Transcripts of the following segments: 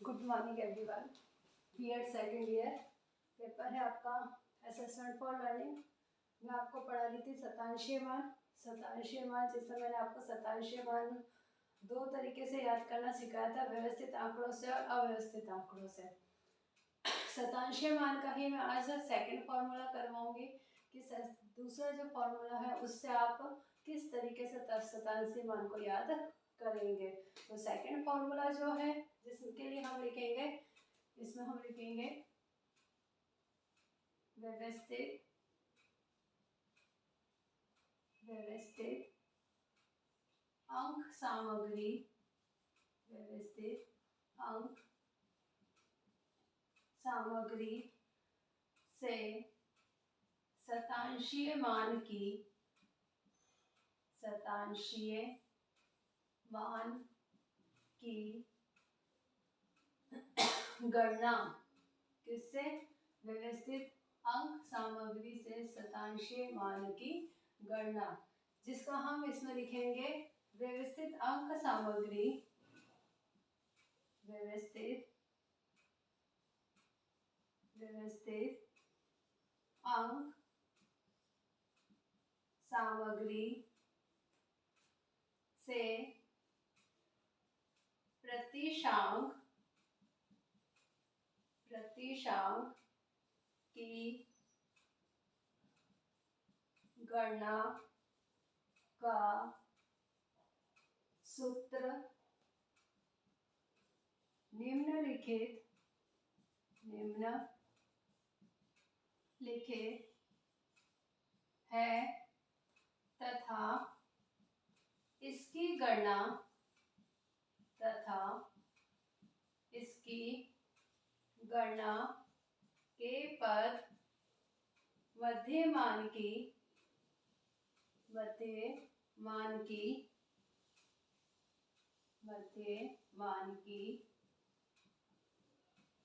Good morning everyone. BEd second year paper है आपका assessment for learning. मैं आपको पढ़ा रही थी शतांशीय मान। जिसमें मैंने आपको शतांशीय मान दो तरीके से याद करना सिखाया था, व्यवस्थित आंकड़ों से और अव्यवस्थित आंकड़ों से। शतांशीय मान का ही मैं आज सेकंड फॉर्मूला करवाऊंगी कि दूसरा जो फॉर्मूला है उससे आप किस तरीके से शतांशीय मान को याद करेंगे। तो सेकंड फॉर्मूला जो है जिसके लिए हम लिखेंगे, इसमें हम लिखेंगे व्यवस्थित अंक सामग्री, व्यवस्थित अंक सामग्री से शतांशीय मान की गणना। किससे? व्यवस्थित अंक सामग्री से शतांशीय मान की गणना, जिसका हम इसमें लिखेंगे व्यवस्थित अंक सामग्री, व्यवस्थित अंक सामग्री से प्रतिशांक की गणना का सूत्र निम्नलिखित है तथा इसकी गणना के पद मध्यमान की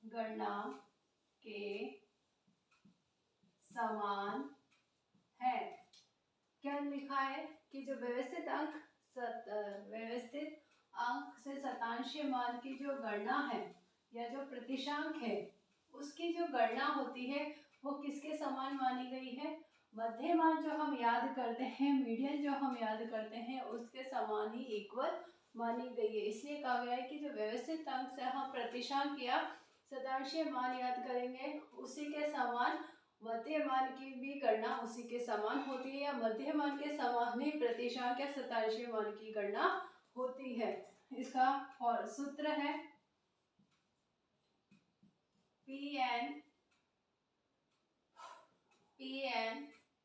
गणना के समान है। क्या लिखा है कि जो व्यवस्थित अंक से शतांशीय मान की जो गणना है या जो प्रतिशांक है उसकी जो गणना होती है वो किसके समान मानी गई है? मध्यमान जो हम याद करते हैं, मीडियन जो हम याद करते हैं उसके समान ही इक्वल मानी गई है। इसलिए कहा गया है कि जो व्यवस्थित अंक से हम प्रतिशांक या शतांशीय मान याद करेंगे उसी के समान मध्यमान की भी गणना उसी के समान होती है, या मध्यमान के समान ही प्रतिशांक या शतांशीय मान की गणना होती है। इसका सूत्र है PN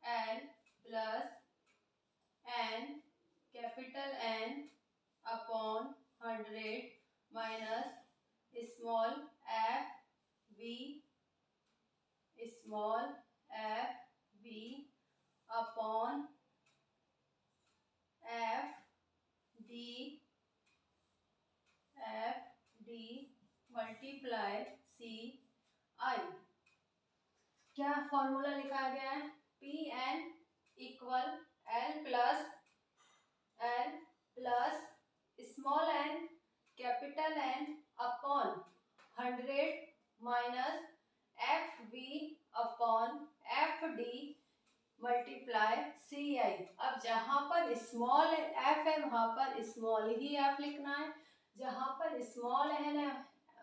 L plus N capital N upon 100 minus small f v upon f d multiply c i। क्या फॉर्मूला लिखा गया है? PN equal L plus small n capital N upon 100 minus FV upon FD multiply CI। अब जहां पर small f है वहां पर स्मॉल ही f लिखना है, जहां पर स्मॉल n है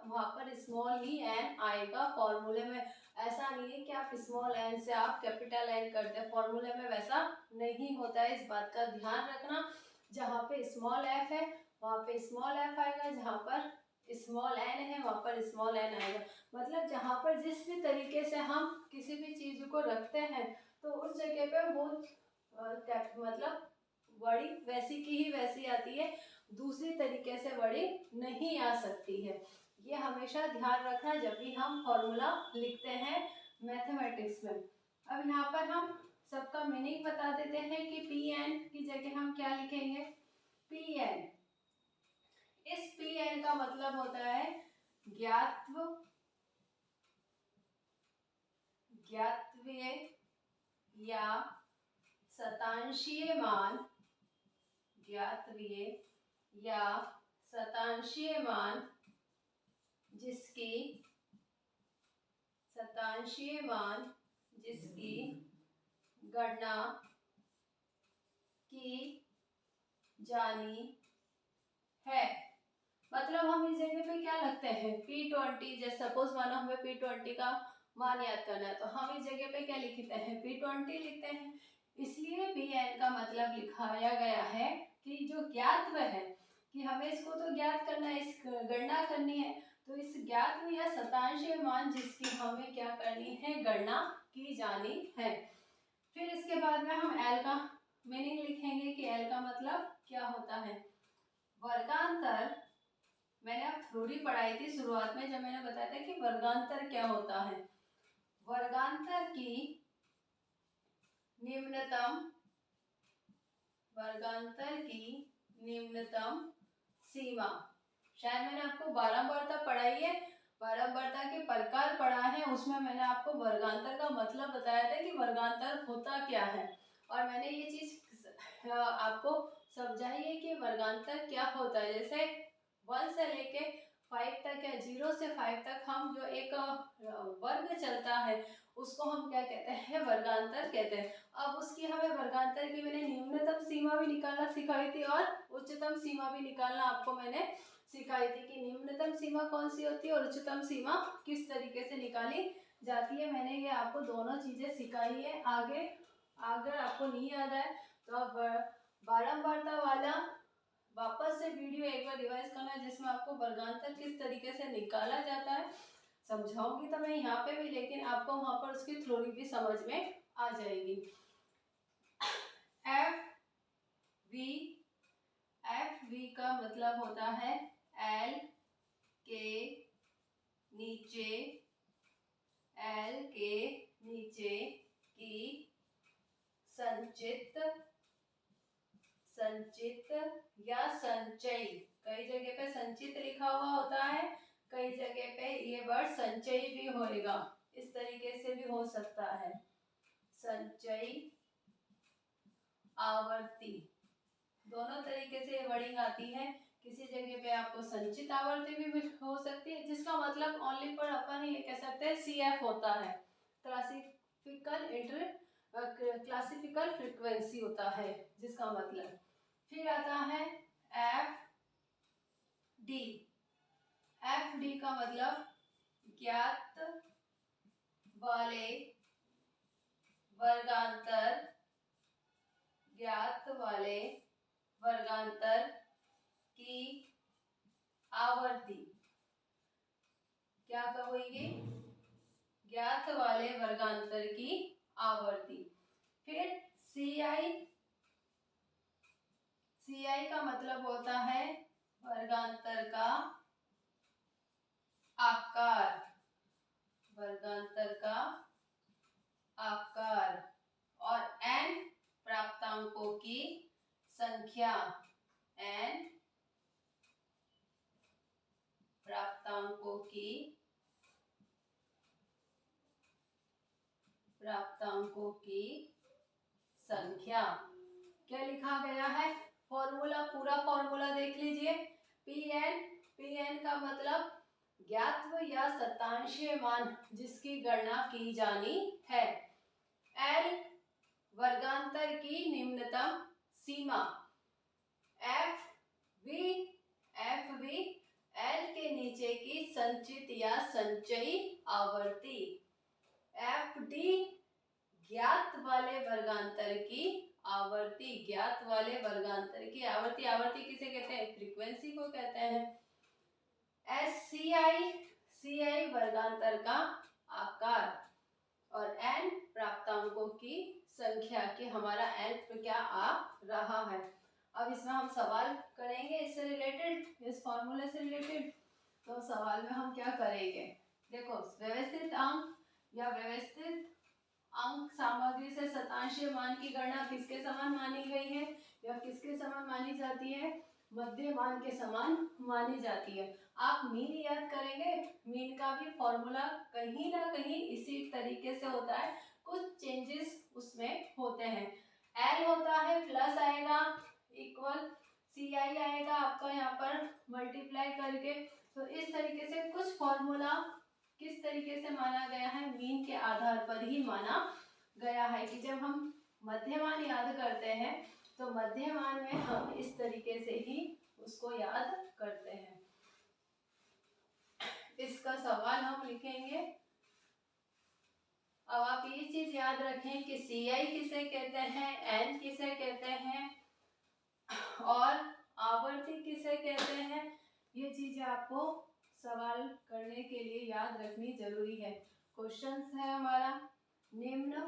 वहां पर स्मॉल ही n आएगा फॉर्मूले में। ऐसा नहीं है कि आप स्मॉल n से आप कैपिटल N करते हैं, फॉर्मूले में वैसा नहीं होता है, इस बात का ध्यान रखना। जहां पे स्मॉल f है वहां पे स्मॉल f आएगा, जहां पर स्मॉल n है वहां पर स्मॉल n आएगा। मतलब जहां पर जिस भी तरीके से हम किसी भी चीज को रखते हैं तो उस जगह पे वो मतलब वर्डिंग वैसी की ही वैसी आती है, दूसरी तरीके से वर्डिंग नहीं आ सकती है। ये हमेशा ध्यान रखना जब भी हम फॉर्मूला लिखते हैं मैथमेटिक्स में। अब यहाँ पर हम सबका मीनिंग बता देते हैं कि PN की जगह हम क्या लिखेंगे? PN, इस PN का मतलब होता है ज्ञातव्य या शतांशीय मान, जिसकी शतांशीय मान जिसकी गणना की जानी है। मतलब हम इस जगह पे क्या लगते हैं P20, जैसे सपोज मानो हमें P20 का मान याद करना है तो हम इस जगह पे क्या लिखते हैं P20 लिखते हैं। इसलिए Pn का मतलब लिखाया गया है कि जो ज्ञात्व है कि हमें इसको तो ज्ञात करना है, इस गणना करनी है, तो इस ज्ञात्व या शतांशीय मान जिसकी हमें क्या करनी है गणना की जानी है। फिर इसके बाद में हम L का मीनिंग लिखेंगे कि L का मतलब क्या होता है। वर्गांतर मैंने अब थ्योरी पढ़ाई थी शुरुआत में जब मैंने बताया था कि वर्गांतर क्या होता है। वर्गांतर की न्यूनतम सीमा, शायद मैंने आपको बारंबारता पढ़ाई है, बारंबारता के प्रकार पढ़ा है, उसमें मैंने आपको वर्गांतर का मतलब बताया था कि वर्गांतर होता क्या है। और मैंने ये चीज आपको समझाई है कि वर्गांतर क्या होता है। जैसे 1 से लेके 5 तक या 0 से 5 तक हम जो एक वर्ग चलता है उसको हम क्या कहते हैं वर्गांतर कहते हैं। अब उसकी हमें वर्गांतर की मैंने न्यूनतम सीमा भी निकालना सिखाई थी और उच्चतम सीमा भी निकालना आपको मैंने सिखाई थी कि न्यूनतम सीमा कौन सी होती है और उच्चतम सीमा किस तरीके से निकाली जाती है। मैंने ये आपको दोनों चीजें सिखाई है। आगे अगर आपको नहीं याद है तो आप बारंबारता वाला वापस से वीडियो एक बार रिवाइज करना है जिसमें आपको वर्गांतर किस तरीके से निकाला जाता है समझाऊंगी तो मैं यहाँ पे भी, लेकिन आपको वहां पर उसकी थ्योरी भी समझ में आ जाएगी। एफ वी का मतलब होता है एल के नीचे की संचित या संचयी, कई जगह पे संचित लिखा हुआ होता है, कई जगह पे ये वर्ड संचयी भी होएगा, इस तरीके से भी हो सकता है। संचयी आवर्ती दोनों तरीके से वर्डिंग आती है। किसी जगह पे आपको संचित आवर्ती भी हो सकती है जिसका मतलब ओनली पर अपन ये कह सकते हैं CF होता है, क्लासिकल फ्रीक्वेंसी होता है जिसका मतलब। फिर आता है एफ डी का मतलब ज्ञात वाले वर्गांतर की आवर्ती, क्या कहोगे ज्ञात वाले वर्गांतर की आवर्ती। फिर CI का मतलब होता है वर्गांतर का आकार, वर्गांतर का आकार, और n प्राप्तांकों की संख्या, n प्राप्तांकों की संख्या। क्या लिखा गया है फॉर्मूला, पूरा फॉर्मूला देख लीजिए। Pn का मतलब ज्ञात्व या शतांशीय मान जिसकी गणना की जानी है। L वर्गांतर की न्यूनतम सीमा। एफ वी L के नीचे की संचित या संचयी आवर्ती। एफ डी ज्ञात वाले वर्गांतर की आवर्ती, ज्ञात वाले वर्गांतर की आवर्ती, आवर्ती किसे कहते हैं फ्रीक्वेंसी को कहते हैं। CI वर्गांतर का आकार, और n प्राप्तांकों की संख्या कि हमारा n क्या आ रहा है। अब इसमें हम सवाल करेंगे इससे रिलेटेड, इस फॉर्मूले से रिलेटेड। तो सवाल में हम क्या करेंगे, देखो व्यवस्थित अंक या व्यवस्थित अंक सामग्री से शतांशीय मान की गणना किसके समान मानी गई है या किसके समान मानी जाती है, मध्य मान के समान मानी जाती है। आप मीन याद करेंगे, मीन का भी फॉर्मूला कहीं ना कहीं इसी तरीके से होता है, कुछ चेंजेस उसमें होते हैं। L होता है प्लस आएगा इक्वल CI आएगा आपका यहाँ पर मल्टीप्लाई करके, तो इस तरीके से कुछ फॉर्मूला फॉर्मूला किस तरीके से माना गया है, मीन के आधार पर ही माना गया है कि जब हम मध्यमान याद करते हैं तो मध्यमान में हम इस तरीके से ही उसको याद करते हैं। इसका सवाल हम लिखेंगे। अब आप ये चीज याद रखें कि CI किसे कहते हैं, N किसे कहते हैं और आवर्ती किसे कहते हैं, ये चीजें आपको सवाल करने के लिए याद रखनी जरूरी है। क्वेश्चंस है हमारा निम्न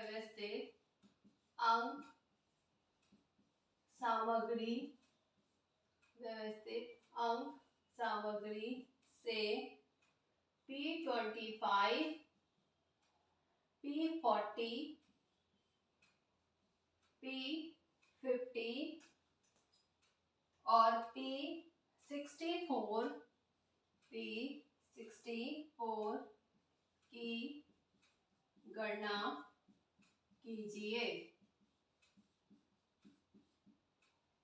व्यवस्थित अंक सामग्री से P25, P40, P50 और P64 की गणना कीजिए।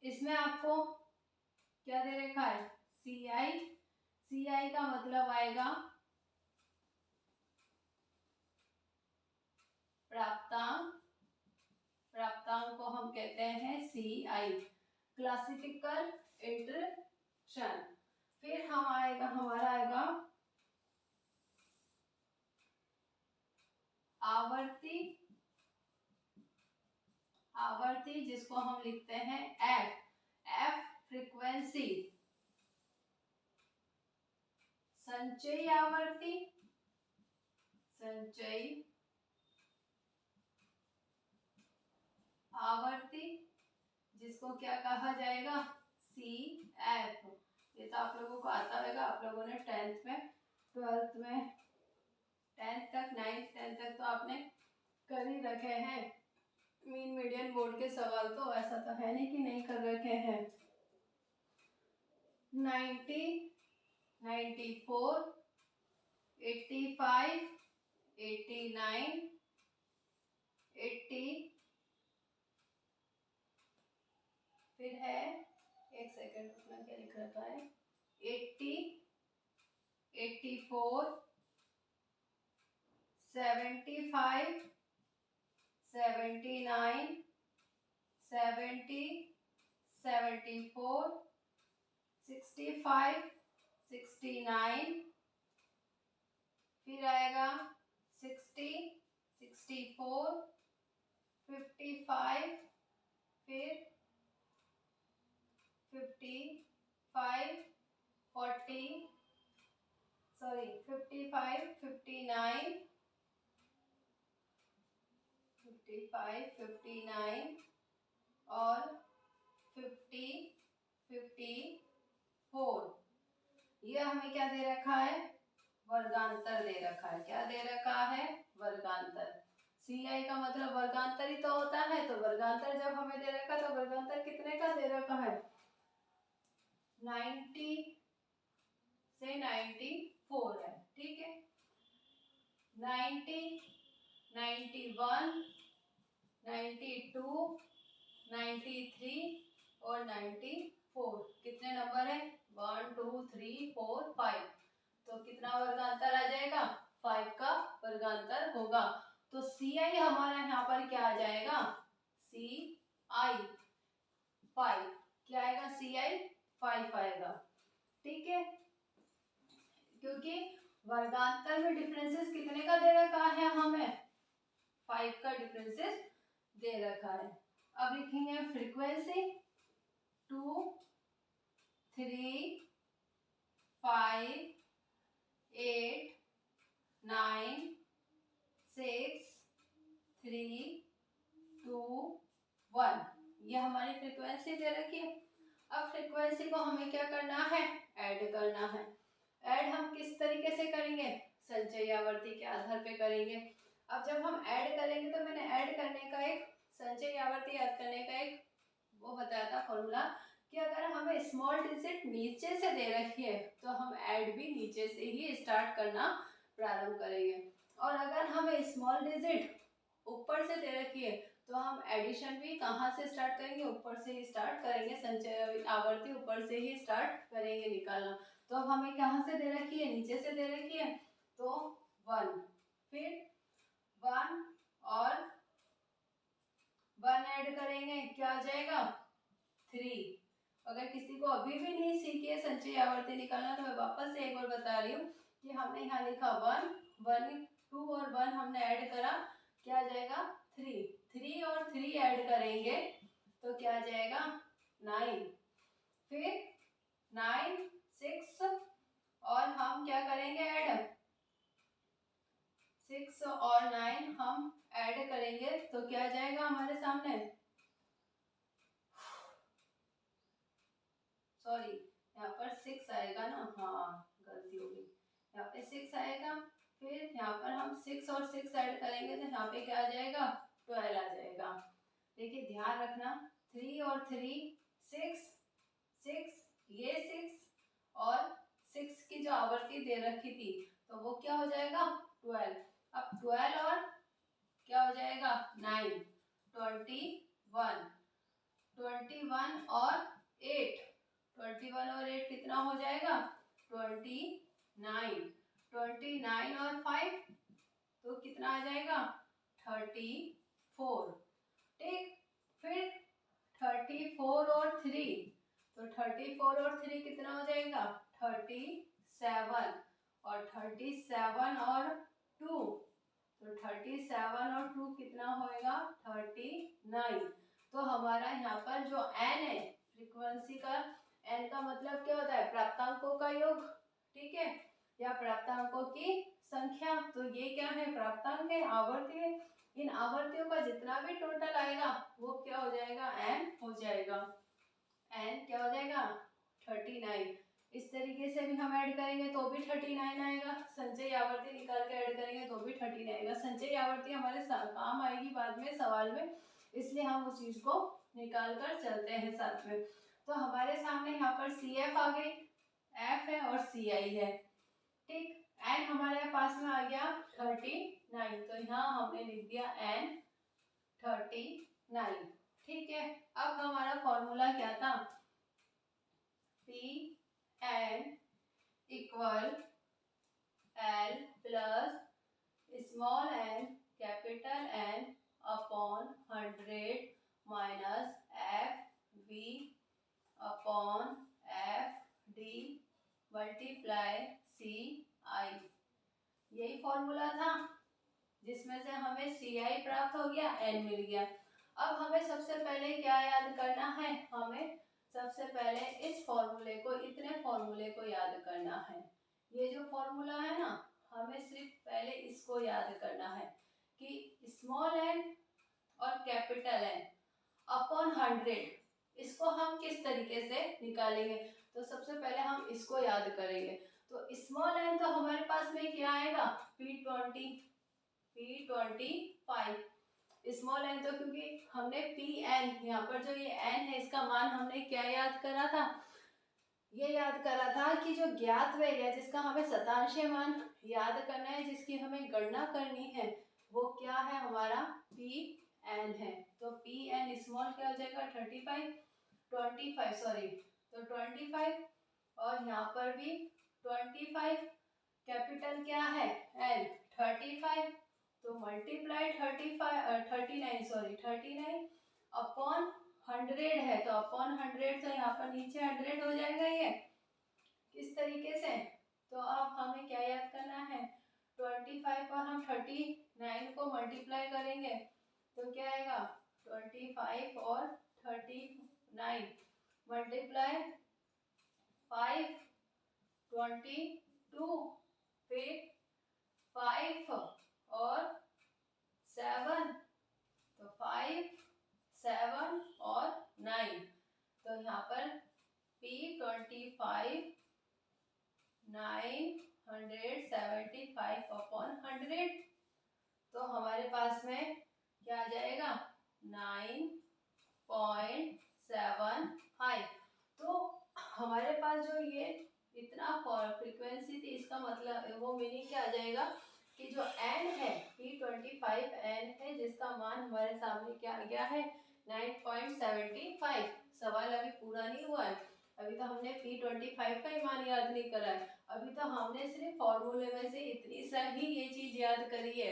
इसमें आपको क्या दे रखा है, CI का मतलब आएगा प्राप्तांक को हम कहते हैं CI, क्लासिकल इंटरेक्शन। फिर हमारा आएगा आवर्ती जिसको हम लिखते हैं F फ्रीक्वेंसी। संचयी आवर्ती जिसको क्या कहा जाएगा, CF। ये तो आप लोगों को आता होगा, आप लोगों ने 10th में 12th में 10th तक 9th 10th तक तो आपने कर ही रखे हैं। मीन मीडियन बोर्ड के सवाल तो ऐसा तो है नहीं कि नहीं कर रखे हैं। 90, 94, 85, 89, 80, फिर है एक सेकंड उसमें क्या लिख रखा है, 80, 84, 75, 79, 70, 74, 65, 69, फिर आएगा 60, 64, 55, फिर 55, 40, 55, 59, 55, 59 और 50, 54। ये हमें क्या दे रखा है, वर्गांतर दे रखा है। क्या दे रखा है, वर्गांतर। CI का मतलब वर्गांतर ही तो होता है, तो वर्गांतर जब हमें दे रखा तो वर्गांतर कितने का दे रखा है, 90 से 94 है। ठीक है, 90, 91, 92, 93 और 94 कितने नंबर है, 1 2 3 4 5। तो कितना वर्गांतर आ जाएगा, 5 का वर्गांतर होगा। तो CI हमारा यहाँ पर क्या आ जाएगा, CI 5। क्या आएगा, CI 5 आएगा। ठीक है, क्योंकि वर्गांतर में डिफरेंसेस कितने का दे रखा है, हमें 5 का डिफरेंसेस दे रखा है। अब लिखेंगे फ्रीक्वेंसी 2, 3, 5, 8, 9, 6, 3, 2, 1। ये हमारी फ्रीक्वेंसी दे रखी है। अब फ्रीक्वेंसी को हमें क्या करना है, ऐड करना है। ऐड हम किस तरीके से करेंगे, संचयी आवर्ती के आधार पे करेंगे। अब जब हम ऐड करेंगे तो मैंने ऐड करने का एक, संचयी आवर्ती याद करने का एक वो बताया था फॉर्मूला कि अगर हमें स्मॉल डिजिट नीचे से दे रखी है तो हम ऐड भी नीचे से ही स्टार्ट करना प्रारंभ करेंगे, और अगर हमें स्मॉल डिजिट ऊपर से दे रखी है तो हम एडिशन भी कहाँ से स्टार्ट करेंगे, ऊपर से ही स्टार्ट करेंगे, संचय आवर्ती ऊपर से ही स्टार्ट करेंगे निकालना। तो अब हमें कहाँ से दे रखी है, नीचे से दे रखी है, तो 1, फिर 1 और 1 ऐड करेंगे, क्या आ जाएगा 3। अगर किसी को अभी भी नहीं सीखी है संचय आवर्ती निकालना, तो मैं वापस से एक बार बता रही हूँ कि हमने यहाँ लिखा 1, 1, 2 और 1 हमने ऐड करा, क्या आ जाएगा 3, 3 और 3 ऐड करेंगे तो क्या आ जाएगा 9, फिर 9, 6 और हम क्या करेंगे ऐड, 6 और 9 हम ऐड करेंगे तो क्या आ जाएगा हमारे सामने, सॉरी यहाँ पर 6 आएगा ना, हाँ गलती हो गई, यहाँ पे 6 आएगा, फिर यहाँ पर हम 6 और 6 ऐड करेंगे तो यहाँ पे क्या आ जाएगा 12 आ जाएगा। देखिए ध्यान रखना 3 और 3 6, 6 ये 6 और 6 की जो आवर्ती दे रखी थी तो वो क्या हो जाएगा 12। अब 12 और क्या हो जाएगा 9, 21, 21 और 8, 21 और 8 कितना हो जाएगा 29, 29 और 5 तो कितना आ जाएगा 34, ठीक। फिर 34 और 3 तो 34 और 3 कितना हो जाएगा 37, और 37 और 2 तो 37 और 2 कितना होएगा 39। तो हमारा यहाँ पर जो n है फ्रीक्वेंसी का, n का मतलब क्या होता है प्राप्तांकों का योग, ठीक है, या प्राप्तांकों की संख्या। तो ये क्या है प्राप्तांक है, आवर्ती है, इन आवर्तियों का जितना भी टोटल आएगा वो क्या हो जाएगा n हो जाएगा, n क्या हो जाएगा 39। इस तरीके से भी हम ऐड करेंगे तो भी 39 आएगा, संचय आवर्ती निकाल के ऐड करेंगे तो भी 39 आएगा। संचय आवर्ती हमारे काम आएगी बाद में सवाल में, इसलिए हम उस चीज को निकाल कर चलते हैं साथ में। तो हमारे सामने यहाँ पर CF आ गई, F है और CI है, ठीक। n हमारे पास में आ गया 39, तो यहाँ हमने लिख दिया n 39, ठीक है। अब हमारा फॉर्मूला क्या था, Pn equal L plus small n capital N upon 100 minus FV upon FD multiply CI। यही फॉर्मूला था जिसमें से हमें CI प्राप्त हो गया, N मिल गया। अब हमें सबसे पहले क्या याद करना है, हमें सबसे पहले इस फॉर्मूले को, इतने फॉर्मूले को याद करना है। ये जो फॉर्मूला है ना, हमें सिर्फ पहले इसको याद करना है कि स्मॉल n और कैपिटल N अपॉन 100, इसको हम किस तरीके से निकालेंगे। तो सबसे पहले हम इसको याद करेंगे। तो स्मॉल n तो हमारे पास में क्या आएगा P20, P25, स्मॉल n तो क्योंकि हमने Pn यहाँ पर जो ये n है इसका मान हमने क्या याद करा था, ये याद करा था कि जो ज्ञात वेग है जिसका हमें शतांशीय मान याद करना है, जिसकी हमें गणना करनी है, वो क्या है हमारा Pn है। तो Pn स्मॉल क्या हो जाएगा 25 सॉरी, तो 25 और यहाँ पर भी 25, कैपिटल क्या है N 35, तो मल्टीप्लाई 39 अपॉन 100 है, तो अपॉन 100 तो यहाँ पर नीचे 100 हो जाएगा ये, किस तरीके से। तो अब हमें क्या याद करना है 25 और हम 39 को मल्टीप्लाई करेंगे तो क्या आएगा 25 और 39 मल्टीप्लाई 5, 22, फिर 5 और 7, तो 5, 7 और 9, तो यहाँ पर P25 975 अपॉन 100, तो हमारे पास में क्या आ जाएगा 9.75। तो हमारे पास जो ये इतना फ्रीक्वेंसी थी, इसका मतलब वो मीनिंग क्या आ जाएगा कि जो n है P25n है, जिसका मान हमारे सामने क्या आ गया है 9.75। सवाल अभी पूरा नहीं हुआ है, अभी तो हमने P25 का ही मान याद नहीं करा है। अभी तो हमने सिर्फ फॉर्मूले में से इतनी सा ही ये चीज याद करी है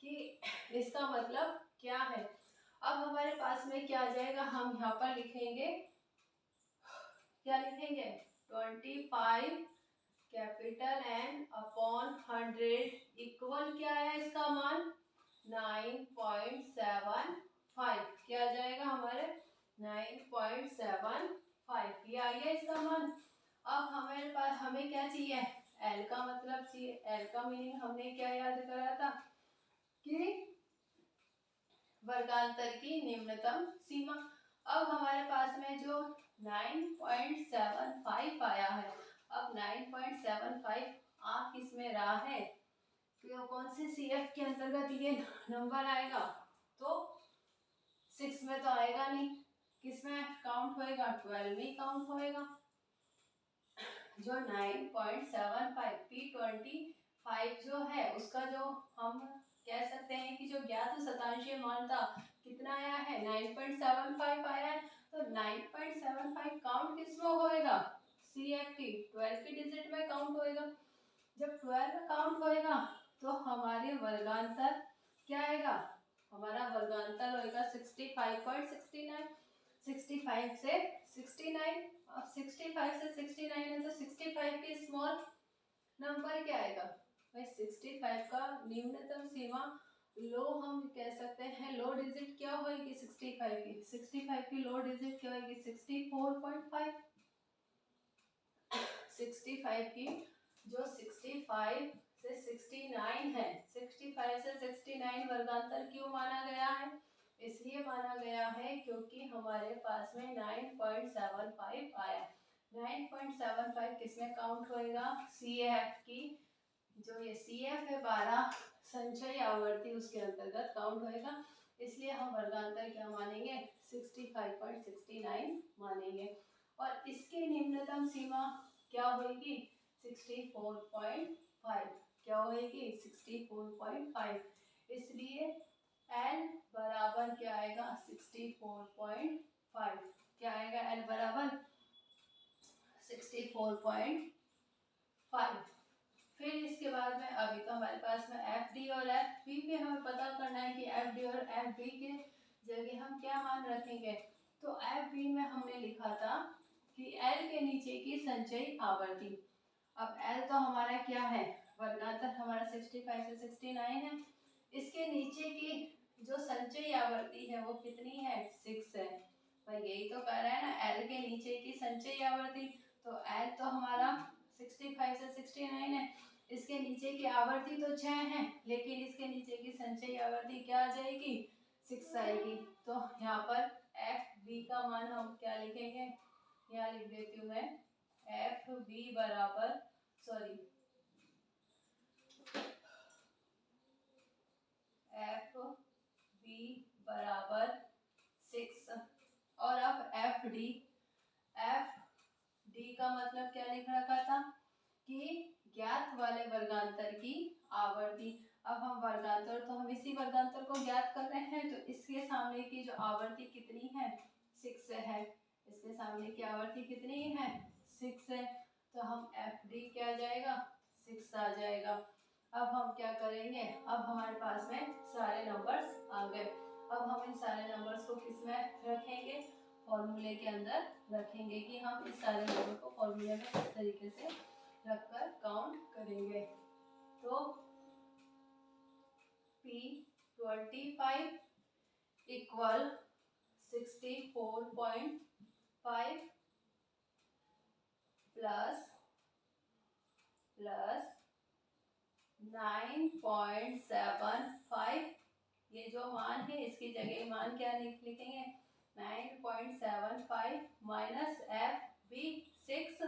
कि इसका मतलब क्या है। अब हमारे पास में क्या आ जाएगा, हम यहाँ पर लिखेंगे, क्या लिखेंगे 25 कैपिटल N अपॉन 100 इक्वल क्या है इसका मान 9.75। क्या आ जाएगा हमारे 9.75, ये आ गया इसका मान। अब हमारे पास हमें क्या चाहिए, L का मतलब चाहिए। L का मीनिंग हमने क्या याद करा था कि वर्गांतर की निम्नतम सीमा। अब हमारे पास में जो 9.75 आया है, अब 9.75 आ किस में रहा है, तो कौन से CF के अंतर्गत ये नंबर आएगा, तो 6 में तो आएगा नहीं, किस में काउंट होएगा 12 में काउंट होएगा। जो 9.75 P25 जो है उसका जो हम कह सकते हैं कि जो ज्ञात शतांशीय मान था कितना आया है 9.75 आया है, तो 9.75 काउंट किसमें होएगा CFT 12 की डिजिट में काउंट होएगा। जब 12 में काउंट होएगा तो हमारे वर्गांतर क्या आएगा, हमारा वर्गांतर होएगा 65.69। 65 से 69, अब 65 से 69 है तो 65 की स्मॉल नंबर क्या आएगा भाई, 65 का न्यूनतम सीमा लो हम कह सकते हैं, लो डिजिट क्या होगी 65 की, 65 की लो डिजिट क्या होगी 64.5। 65 की जो 65 से 69 है, 65 से 69 वर्गांतर क्यों माना गया है, इसलिए माना गया है क्योंकि हमारे पास में 9.75 आया। 9.75 किसमें काउंट होएगा, CF की जो ये CF है 12 संचयी आवर्ती उसके अंतर्गत काउंट होएगा, इसलिए हम वर्गांतर क्या मानेंगे 65.69 मानेंगे। और इसकी निम्नतम सीमा क्या होगी 64.5, क्या होगी 64.5, इसलिए L बराबर क्या आएगा 64.5, क्या आएगा L बराबर 64.5। फिर इसके बाद में अभी तो हमारे पास में FD और FB पे हमें पता करना है कि FD और FB के जगह हम क्या मान रखेंगे, तो FB में हमने लिखा था कि L के नीचे की संचयी आवर्ती। अब L तो हमारा क्या है, वर्गांतर हमारा 65 से 69 है, इसके नीचे की जो संचयी आवर्ती है वो कितनी है 6 है। भाई यही तो कह रहा है ना, L के नीचे की संचयी आवर्ती, तो L तो हमारा 65 से 69 है, इसके नीचे की आवर्ती तो 6 है, लेकिन इसके नीचे की संचयी आवर्ती क्या आ जाएगी 6 आएगी। तो यहाँ पर FB का मान हम क्या लिखेंगे, यहाँ लिख देती हूँ मैं FB बराबर FB बराबर 6। और अब FD का मतलब क्या लिख रखा था कि ज्ञात वाले वर्गांतर की आवर्ती। अब हम वर्गांतर तो हम इसी वर्गांतर को ज्ञात कर रहे हैं, तो इसके सामने की जो आवर्ती कितनी है 6 है, इसके सामने की आवर्ती कितनी है 6 है, तो हम FD क्या आ जाएगा 6 आ जाएगा। अब हम क्या करेंगे, अब हमारे पास में सारे नंबर्स आ गए, अब हम इन सारे नंबर्स को किस में रखेंगे, फॉर्मूले के अंदर रखेंगे कि हम इस सारे नंबर को फॉर्मूले में किस तरीके से रखकर काउंट करेंगे। तो P25 इक्वल 64.5 प्लस 9.75, ये जो मान है इसकी जगह मान क्या लिखेंगे 9.75 minus FB 6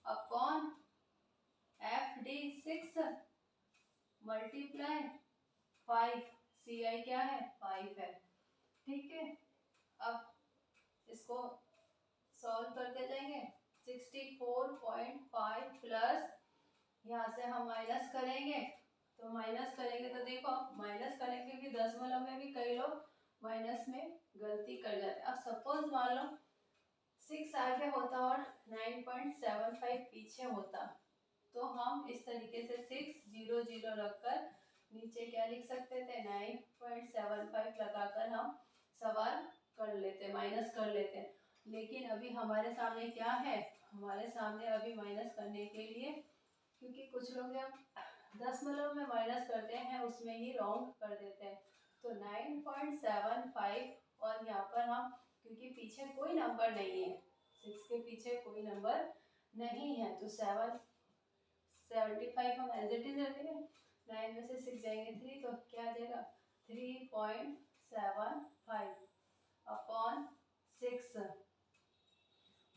upon FD 6 multiply 5, CI क्या है 5 है, ठीक है। अब इसको सॉल्व करते जाएंगे, 64.5 प्लस यहाँ से हम माइनस करेंगे तो माइनस करेंगे तो देखो माइनस करेंगे कि दशमलव में भी कई लोग माइनस में गलती कर जाते हैं। अब सपोज मान लो 6 आगे होता और 9.75 पीछे होता, तो हम इस तरीके से 6 0 0 रखकर नीचे क्या लिख सकते थे 9.75 लगाकर हम सवाल कर लेते, माइनस कर लेते। लेकिन अभी हमारे सामने क्या है, हमारे सामने अभी माइनस करने के लिए, क्योंकि कुछ लोग जब दशमलव में माइनस करते हैं उसमें ही रॉन्ग कर देते हैं, तो 9.75 और यहाँ पर हम क्योंकि पीछे कोई नंबर नहीं है, 6 के पीछे कोई नंबर नहीं है, तो 75 हम एज इट इज रखेंगे, 9 में से 6 जाएंगे 3, तो क्या आ जाएगा 3.75 अपॉन 6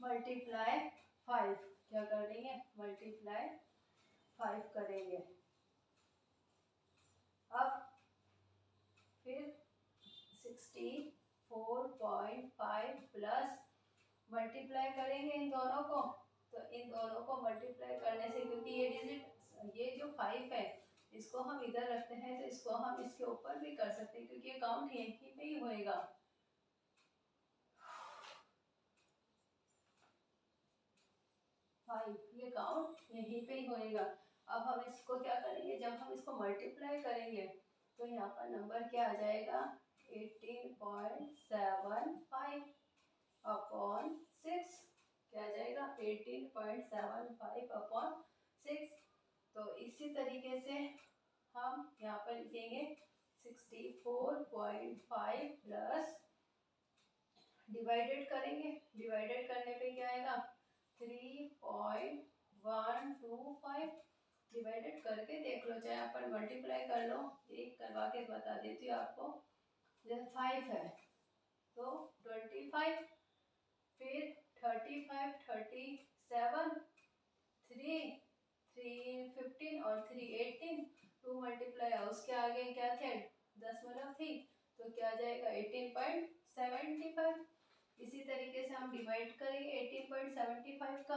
मल्टीप्लाई 5, क्या करेंगे मल्टीप्लाई 5 करेंगे। अब फिर 64.5 प्लस मल्टीप्लाई करेंगे इन दोनों को, तो इन दोनों को मल्टीप्लाई करने से, क्योंकि ये डिजिट ये जो 5 है इसको हम इधर रखते हैं तो इसको हम इसके ऊपर भी कर सकते हैं, क्योंकि ये काउंट यहीं पे ही होएगा। ये काउंट यहीं पे ही होएगा। अब हम इसको क्या करेंगे, जब हम इसको मल्टीप्लाई करेंगे तो यहाँ पर नंबर क्या आ जाएगा 18.75 अपॉन 6, क्या आ जाएगा 18.75 अपॉन 6। तो इसी तरीके से हम यहाँ पर लिखेंगे 64.5 प्लस डिवाइडेड करेंगे, डिवाइडेड करने पे क्या आएगा 3.125, डिवाइडेड करके देख लो, चाहे अपन मल्टीप्लाई कर लो, एक करवा के बता देती हूँ आपको। जैसे 5 है तो 25, फिर 35 37 3 15 और 3 18, 2 मल्टीप्लाई उसके आगे क्या थे दशमलव थी, तो क्या आ जाएगा 18.75। इसी तरीके से हम डिवाइड करेंगे 18.75 का,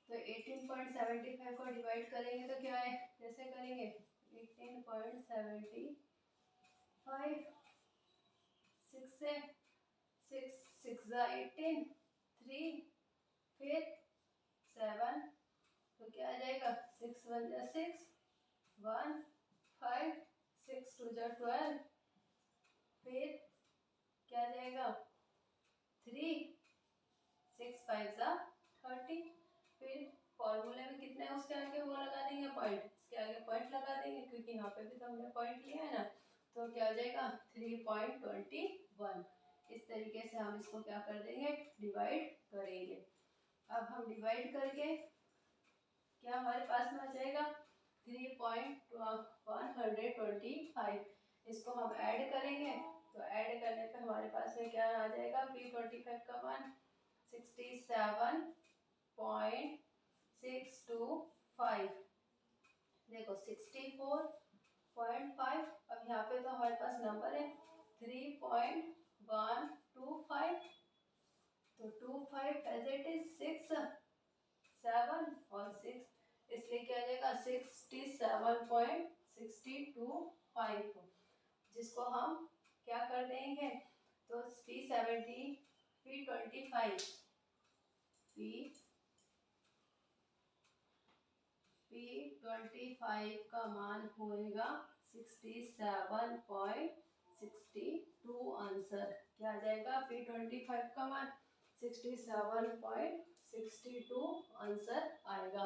तो 18.75 को डिवाइड करेंगे तो क्या है, जैसे करेंगे 18.75 6 से 6 6 18 3 फिर 7, तो क्या आ जाएगा 6 1 6 1 5 6 2 12, फिर क्या आ जाएगा 3 6 5 30, फिर फॉर्मूले में कितने हैं उसके आगे वो लगा देंगे पॉइंट, इसके आगे पॉइंट लगा देंगे क्योंकि यहाँ पे भी तो हमने पॉइंट लिया है ना, तो क्या आ जाएगा 3.21। इस तरीके से हम इसको क्या कर देंगे डिवाइड करेंगे। अब हम डिवाइड करके क्या हमारे पास में आ जाएगा 3.125, इसको हम ऐड करेंगे, तो ऐड करने पे हमारे पास में क्या आ जाएगा P25 का मान 67.625, देखो 64.5, अब यहाँ पे तो हमारे पास नंबर है 3.125, तो 25 एज इट इज 6 7 और 6, इसलिए क्या आ जाएगा 67.625, जिसको हम क्या कर देंगे, तो P25 का मान होएगा 67.62, आंसर क्या आ जाएगा P25 का मान 67.62 आंसर आएगा।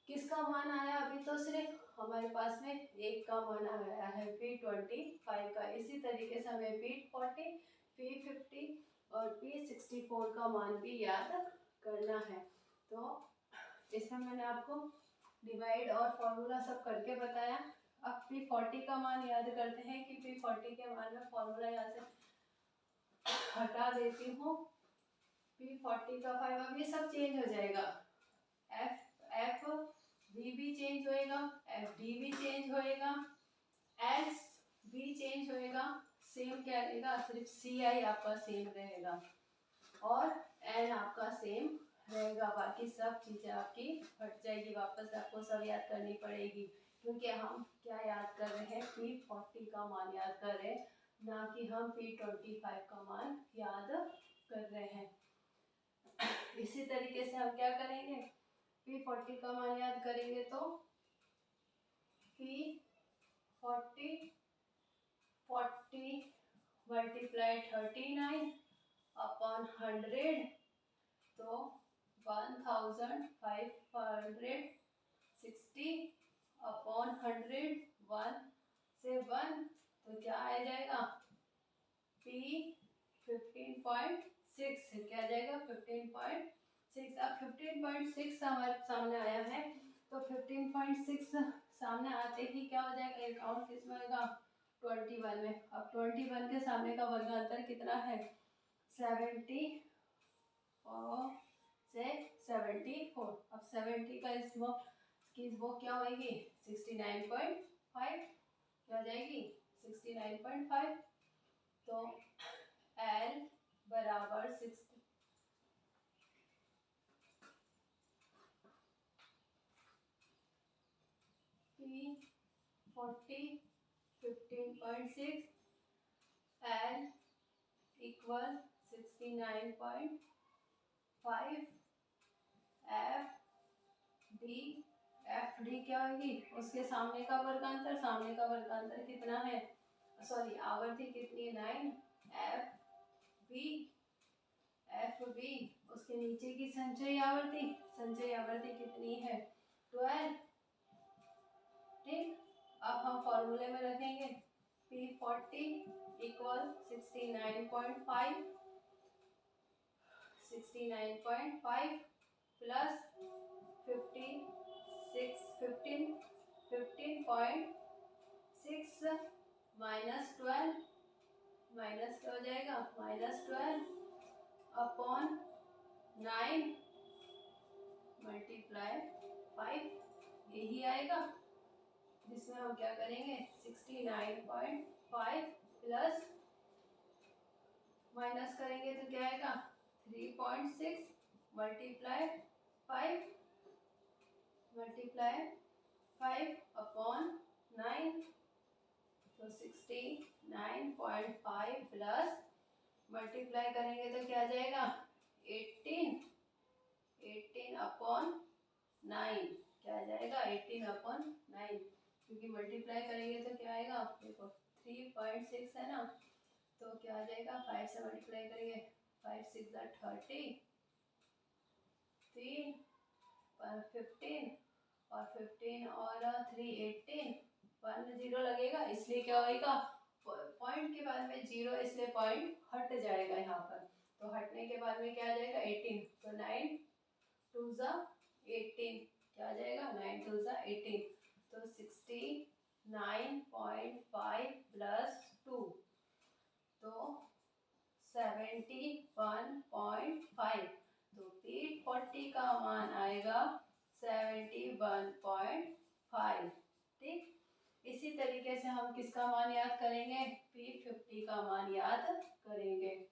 किसका मान आया, अभी तो सिर्फ हमारे पास में एक का मान आया है P25 का, इसी तरीके से हमें P40 P50 और P64 का मान भी याद करना है। तो इसमें मैंने आपको डिवाइड और फॉर्मूला सब करके बताया। अब P40 का मान याद करते हैं कि P40 के मान में फॉर्मूला यहाँ से हटा देती हूँ, P40 का 5, अब ये सब चेंज हो जाएगा, एफ वी भी चेंज होएगा, एफ डी भी चेंज होएगा, एस भी चेंज होएगा, सेम क्या रहेगा सिर्फ सी आई आपका सेम रहेगा और एन आपका सेम रहेगा, बाकी सब चीज़ें आपकी हट जाएगी, वापस आपको सब याद करनी पड़ेगी क्योंकि हम क्या याद कर रहे हैं, P40 का मान याद कर रहे हैं, ना कि हम P25 का मान याद कर रहे हैं। इसी तरीके से हम क्या करेंगे, P40 का मान याद करेंगे तो P40 मल्टीप्लाई 39 अपॉन 100, तो 1560 अपॉन 100, 1 से 1, तो क्या आ जाएगा P 15.6, क्या आ जाएगा 15.6। अब 15.6 हमारे सामने आया है, तो 15.6 सामने आते ही क्या हो जाएगा, एक काउंट किस में होगा 21 में। अब 21 के सामने का वर्गांतर कितना है 70 और से 74। अब 70 का वो क्या होगी 69.5, क्या जाएगी 69.5। तो L बराबर 60 P40 15.6, L equal 69.5, F D क्या होगी, उसके सामने का वर्गांतर, सामने का वर्गांतर कितना है, सॉरी आवर्ती कितनी है 9, एफ बी उसके नीचे की संचयी आवर्ती कितनी है 12। ठीक, अब हम फॉर्मूले में रखेंगे P40 equal 69.5 plus 15.6 minus 12 minus क्या हो जाएगा -12 अपॉन 9 मल्टीप्लाई 5, यही आएगा, जिसमें हम क्या करेंगे 69.5 प्लस माइनस करेंगे तो क्या आएगा 3.6 मल्टीप्लाई 5 अपॉन 9, तो 69.5 प्लस मल्टीप्लाई करेंगे तो क्या आ जाएगा 18 अपॉन 9, क्या आ जाएगा 18 अपॉन 9, क्योंकि मल्टीप्लाई करेंगे तो क्या आएगा देखो 3.6 है ना, तो क्या आ जाएगा 5 से मल्टीप्लाई करेंगे 5 6 30, 3 15 और 15 और 3 18, 1 0 लगेगा, इसलिए क्या होएगा पॉइंट के बाद में 0, इसलिए पॉइंट हट जाएगा यहाँ पर, तो हटने के बाद में क्या आ जाएगा 18, तो 9 2 18, क्या आ जाएगा 9 2 18, तो 69.5 प्लस 2, तो 71.5, तो P40 का मान आएगा 71.5। ठीक, इसी तरीके से हम किसका मान याद करेंगे P50 का मान याद करेंगे।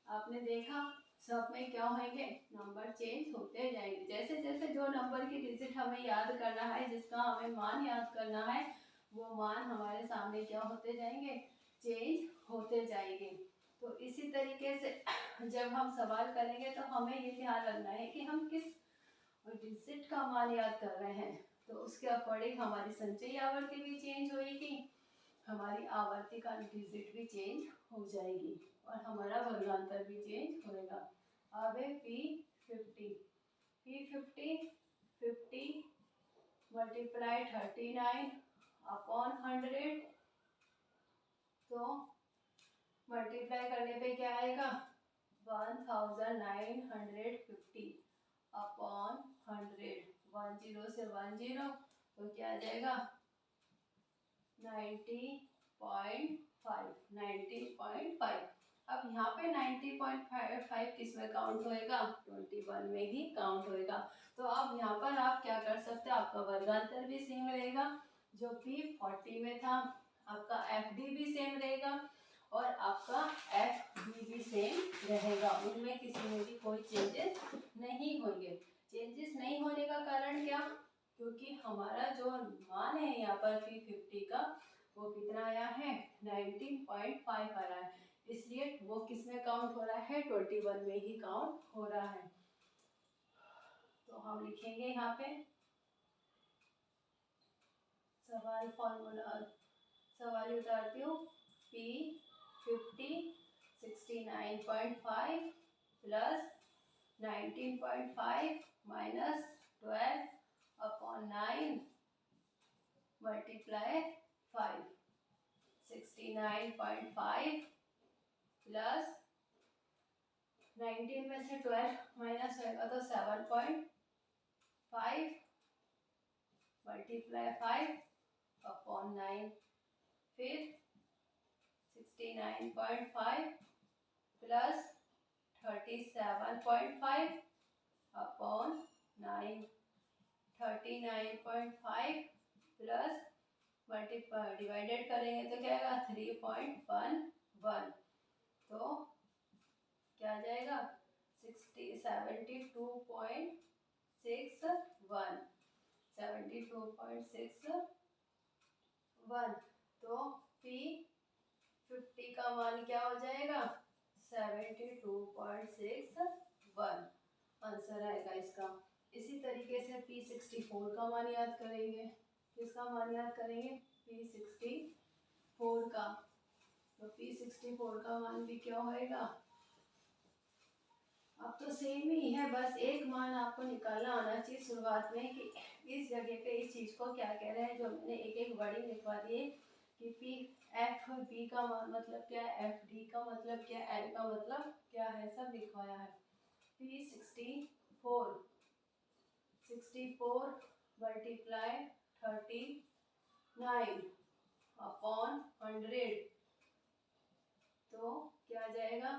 आपने देखा सब में क्या होंगे नंबर चेंज होते जाएंगे, जैसे जैसे जो नंबर की डिजिट हमें याद करना है, जिसका हमें मान याद करना है, वो मान हमारे सामने क्या होते जाएंगे चेंज होते जाएंगे। तो इसी तरीके से जब हम सवाल करेंगे तो हमें ये ध्यान रखना है कि हम किस डिजिट का मान याद कर रहे हैं, तो उसके अकॉर्डिंग हमारी संचयी आवर्ती भी चेंज होगी, हमारी आवर्ती का डिजिट भी चेंज हो जाएगी और हमारा वर्गांतर भी चेंज होएगा। अब है P50 50 मल्टीप्लाई 39 अपॉन 100, तो मल्टीप्लाई करने पे क्या आएगा 1950 अपॉन 100, 10 से 10, तो क्या आ जाएगा 90.5। अब यहाँ पे 90.5 किस में काउंट होएगा 21 में ही काउंट होएगा। तो अब यहाँ पर आप क्या कर सकते हो, आपका वर्गांतर भी सेम रहेगा जो P40 में था, आपका FD भी सेम रहेगा और आपका FD भी सेम रहेगा, उनमें किसी में भी कोई चेंजेस नहीं होंगे। चेंजेस नहीं होने का कारण क्या, क्योंकि हमारा जो मान है यहाँ पर P50 का वो कितना आया है 19.5 आ रहा है, इसलिए वो किस में काउंट हो रहा है 21 में ही काउंट हो रहा है। तो हम लिखेंगे यहाँ पे सवाल उतारती हूँ P50 69.5 plus 19.5 minus 12/9 multiply 5। 69.5 plus 19 में से 12 माइनस होगा तो 7.5 मल्टीप्लाई 5/9। फिर 69.5 प्लस 37.5/9। 39.5 प्लस मल्टीप्लाई डिवाइडेड करेंगे तो क्या आएगा 3.11। तो क्या आ जाएगा 72.61 72.61। तो P50 का मान क्या हो जाएगा 72.61 आंसर आएगा इसका। इसी तरीके से P64 का मान याद करेंगे। किसका मान याद करेंगे P64 का। तो P64 का मान भी क्या होएगा, अब तो सेम ही है, बस एक मान आपको निकालना आना चाहिए शुरुआत में कि इस जगह पे इस चीज को क्या कह रहे हैं। जो मैंने एक एक वर्डिंग लिखवा दिए कि P का मतलब क्या है, FD का मतलब क्या है, L का मतलब क्या है, सब लिखवाया है। P64 मल्टीप्लाई 39/100 तो क्या आ जाएगा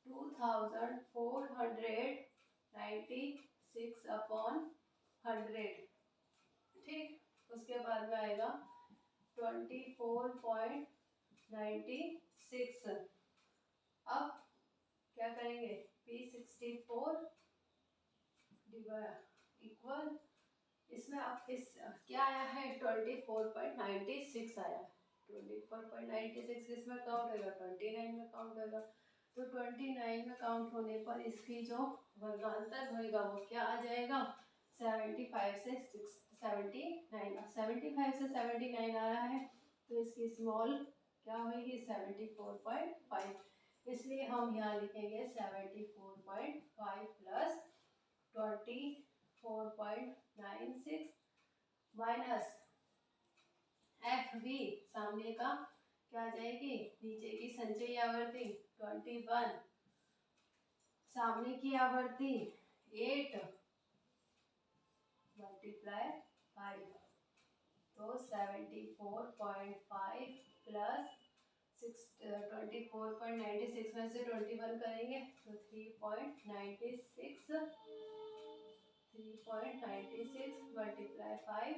2496/100। ठीक, उसके बाद में आएगा 24.96। अब क्या करेंगे P64 इक्वल, इसमें आप इस क्या आया है 24.96 आया है। 24.96 किसमें काउंट होगा 29 में काउंट होगा। तो 29 में काउंट होने पर इसकी जो वर्गांतर होएगा वो क्या आ जाएगा 75 से 79 आ रहा है। तो इसकी स्मॉल क्या होगी 74.5, इसलिए हम यहाँ लिखेंगे 74.5 प्लस 24.96 माइनस FB सामने का क्या आ जाएगी नीचे की संचयी आवर्ती 21, सामने की आवर्ती 8 मल्टीप्लाई 5। तो 74.5 प्लस 24.96 में से 21 करेंगे तो 3.96 multiply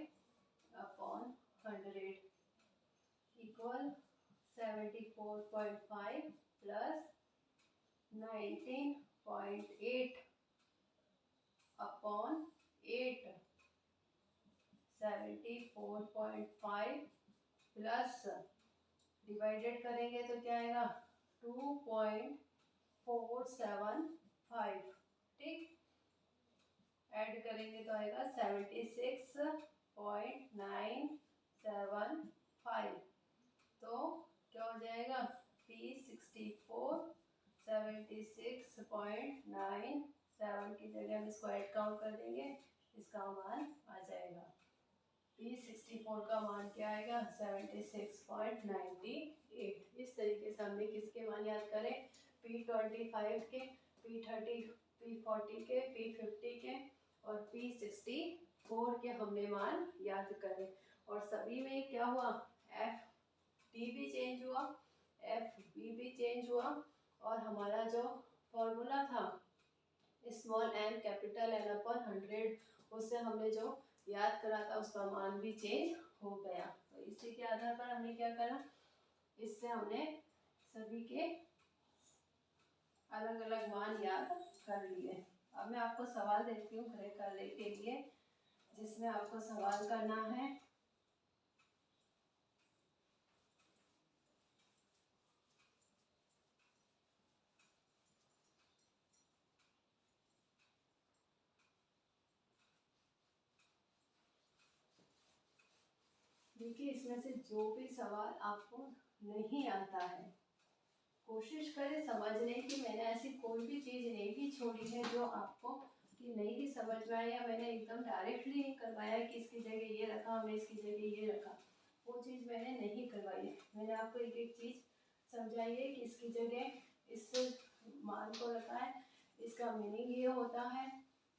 5/100 equal 74.5 plus 19.8/8। 74.5 plus divided करेंगे तो क्या आएगा 2.475। ठीक, ऐड करेंगे तो आएगा 76.975। तो क्या हो जाएगा P64 76.97 की जगह हम इसको ऐड काउंट कर देंगे, इसका मान आ जाएगा P64 का मान क्या आएगा 76.98। इस तरीके से हमने किसके मान याद करें P25 के, P30, P40 के, P50 के और P64 के हमने मान याद करें। और सभी में क्या हुआ FD भी चेंज हुआ, FB भी चेंज हुआ और हमारा जो फॉर्मूला था स्मॉल n कैपिटल N/100 उससे हमने जो याद करा था उसका मान भी चेंज हो गया। तो इसी के आधार पर हमने क्या करा, इससे हमने सभी के अलग अलग मान याद कर लिए। अब मैं आपको सवाल देती हूँ ग्रे करने के लिए, जिसमें आपको सवाल करना है। देखिए, इसमें से जो भी सवाल आपको नहीं आता है, कोशिश करें समझने की। मैंने ऐसी कोई भी चीज़ नहीं भी छोड़ी है जो आपको कि नहीं भी समझ में आया, या मैंने एकदम डायरेक्टली करवाया कि इसकी जगह ये रखा, हमने इसकी जगह ये रखा, वो चीज़ मैंने नहीं करवाई है। मैंने आपको एक एक चीज़ समझाई है कि इसकी जगह इस मान को रखा है, इसका मीनिंग ये होता है,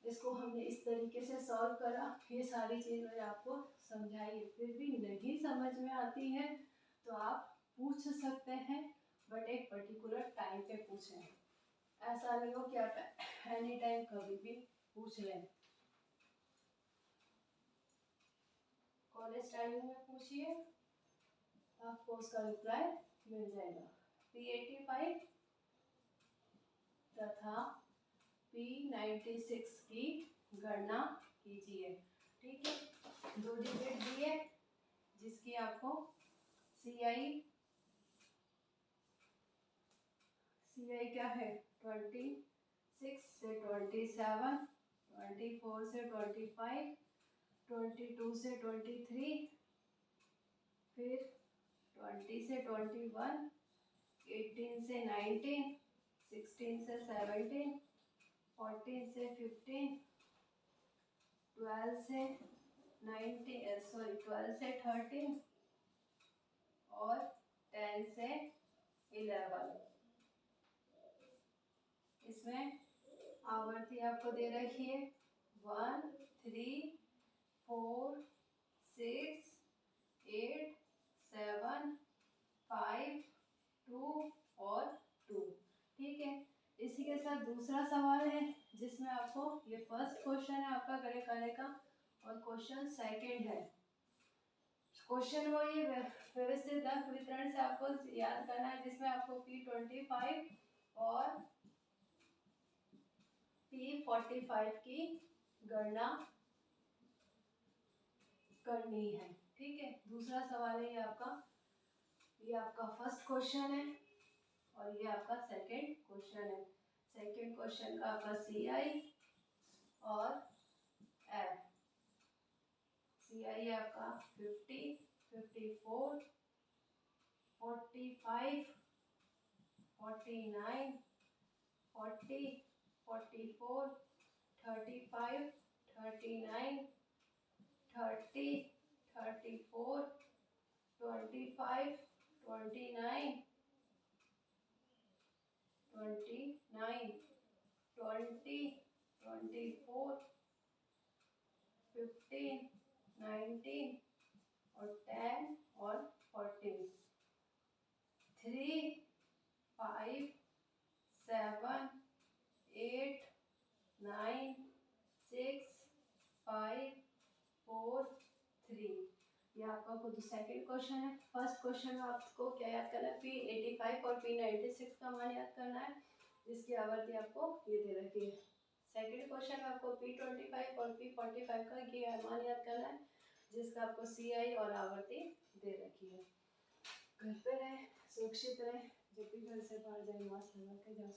इसको हमने इस तरीके से सॉल्व करा, ये सारी चीज़ मैंने आपको समझाई है। फिर भी नहीं समझ में आती है तो आप पूछ सकते हैं, बट एक पर्टिकुलर टाइम पे पूछें। ऐसा नहीं हो कि आप एनी टाइम कभी भी पूछ लें। कॉलेज टाइमिंग में पूछिए, आपको उसका रिप्लाई मिल जाएगा। P85 तथा P96 की गणना कीजिए। ठीक है, 2 डिजिट दिए जिसकी आपको CI क्या है 26 से 27, 24 से 25, 22 से 23, फिर 20 से 21, 18 से 19, 16 से 17, 14 से 15, 12 से 13 और 10 से 11। इसमें आवर्ती आपको दे रखी है 1, 3, 4, 6, 8, 7, 5, 2 और 2। ठीक है, इसी के साथ दूसरा सवाल है जिसमें आपको, ये फर्स्ट क्वेश्चन है आपका गणित करने का और क्वेश्चन सेकंड है। क्वेश्चन वो ये व्यवस्थित अंक वितरण से आपको याद करना है, जिसमें आपको P25 और P45 की गणना करनी है। ठीक है, दूसरा सवाल है ये आपका फर्स्ट क्वेश्चन है और ये आपका सेकंड क्वेश्चन है। सेकंड क्वेश्चन का आपका CI और F। CI आपका 50, 54, 45, 49, 40, 44, 35, 39, 30, 34, 25, 29, 29, 20, 24, 15, 19 और 10 और 14। 3, 5, 7, 8, 9, 6, 5, 4, 3। ये आपका खुद सेकंड क्वेश्चन है। फर्स्ट क्वेश्चन में आपको क्या याद करना है, P85 और P96 का मान याद करना है, जिसकी आवर्ती आपको ये दे रखी है। सेकंड क्वेश्चन में आपको P25 और P45 का ये मान याद करना है, जिसका आपको CI और आवर्ती दे रखी है। घर पे रहे, सुरक्षित रहे, जब भी घर से बाहर जाए मास्क लगा के जाओ।